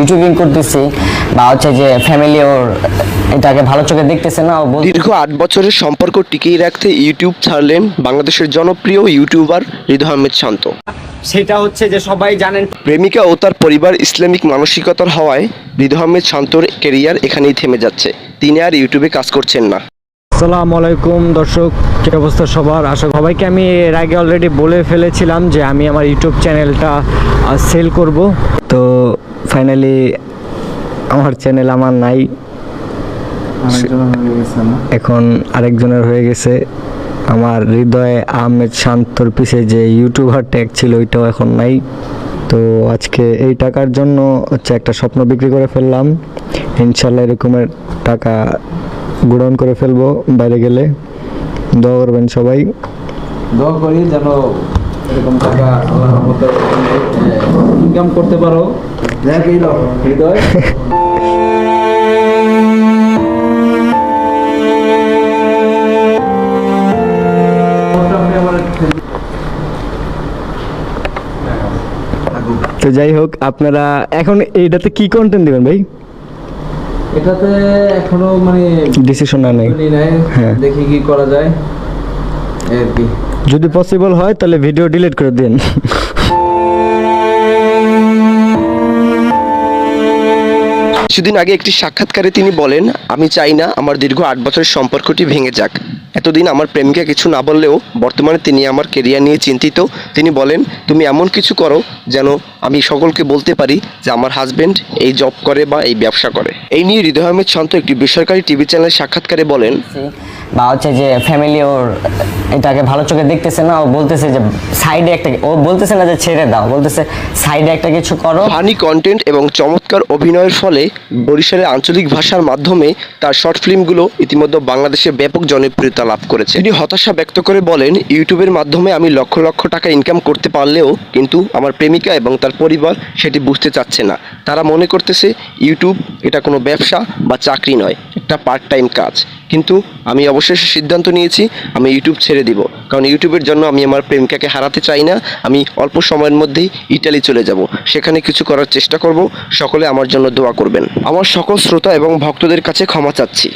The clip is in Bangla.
ইউটিউবিং করতেছি বা হচ্ছে যে ফ্যামিলি ওর এটাকে ভালো চোখে দেখতেছে না। দীর্ঘ 8 বছরের সম্পর্ক টিকিয়ে রাখতে ইউটিউব ছাড়লেন বাংলাদেশের জনপ্রিয় ইউটিউবার হৃদয় আহমেদ শান্ত। সেটা হচ্ছে যে সবাই জানেন প্রেমিকা ও তার পরিবার ইসলামিক মানসিকতার হওয়ায় হৃদয় আহমেদ শান্তর ক্যারিয়ার এখানেই থেমে যাচ্ছে। তিনি আর ইউটিউবে কাজ করছেন না। আসসালামু আলাইকুম দর্শক, কী অবস্থা সবার? সবাইকে আমি এর আগে অলরেডি বলে ফেলেছিলাম যে আমি আমার ইউটিউব চ্যানেলটা সেল করব। তো ফাইনালি আমার চ্যানেল আমার নাই, এখন আরেকজনের হয়ে গেছে। আমার হৃদয় আহমেদ শান্তর পিছে যে ইউটিউবার ট্যাগ ছিল ওইটাও এখন নাই। তো আজকে এই টাকার জন্য হচ্ছে একটা স্বপ্ন বিক্রি করে ফেললাম। ইনশাল্লাহ এরকমের টাকা গ্রহণ করে ফেলবো বাইরে গেলে। দোয়া করবেন সবাই। দোয়া করি যেন এরকম টাকা আল্লাহর রহমতে ইনকাম করতে পারো। দেখ এই নাও হৃদয়। তো যাই হোক, আপনারা এখন এইটাতে কি কন্টেন্ট দিবেন ভাই? এটাতে এখনো মানে ডিসিশন না নেই। হ্যাঁ। দেখি কি করা যায় আর কি। যদি পসিবল হয় তাহলে ভিডিও ডিলিট করে দিন। কিছুদিন আগে একটি সাক্ষাৎকারে তিনি বলেন, আমি চাই না আমার দীর্ঘ 8 বছরের সম্পর্কটি ভেঙে যাক। এতদিন আমার প্রেমিকা কিছু না বললেও বর্তমানে তিনি আমার কেরিয়ার নিয়ে চিন্তিত। তিনি বলেন, তুমি এমন কিছু করো যেন আমি সকলকে বলতে পারি যে আমার হাজবেন্ড এই জব করে বা এই ব্যবসা করে। এই নিয়ে হৃদয় আহমেদ শান্ত একটি বেসরকারি টিভি চ্যানেলের সাক্ষাৎকারে বলেন, বা হচ্ছে যে ফ্যামিলি ওর এটাকে ভালো চোখে দেখতেছে না। ও বলতেছে যে সাইডে একটা, ও বলতেছে না যে ছেড়ে দাও, বলতেছে সাইডে একটা কিছু করো। ফানি কন্টেন্ট এবং চমৎকার অভিনয়ের ফলে বরিশালের আঞ্চলিক ভাষার মাধ্যমে তার শর্ট ফিল্মগুলো ইতিমধ্যে বাংলাদেশে ব্যাপক জনপ্রিয়তা লাভ করেছে। তিনি হতাশা ব্যক্ত করে বলেন, ইউটিউবের মাধ্যমে আমি লক্ষ লক্ষ টাকা ইনকাম করতে পারলেও কিন্তু আমার প্রেমিকা এবং তার পরিবার সেটি বুঝতে চাচ্ছে না। তারা মনে করতেছে ইউটিউব এটা কোনো ব্যবসা বা চাকরি নয়, একটা পার্ট টাইম কাজ। কিন্তু আমি অবশেষে সিদ্ধান্ত নিয়েছি আমি ইউটিউব ছেড়ে দিব, কারণ ইউটিউবের জন্য আমি আমার প্রেমিকাকে হারাতে চাই না। আমি অল্প সময়ের মধ্যেই ইটালি চলে যাব, সেখানে কিছু করার চেষ্টা করব। সকলে আমার জন্য দোয়া করবেন। আমার সকল শ্রোতা এবং ভক্তদের কাছে ক্ষমা চাচ্ছি।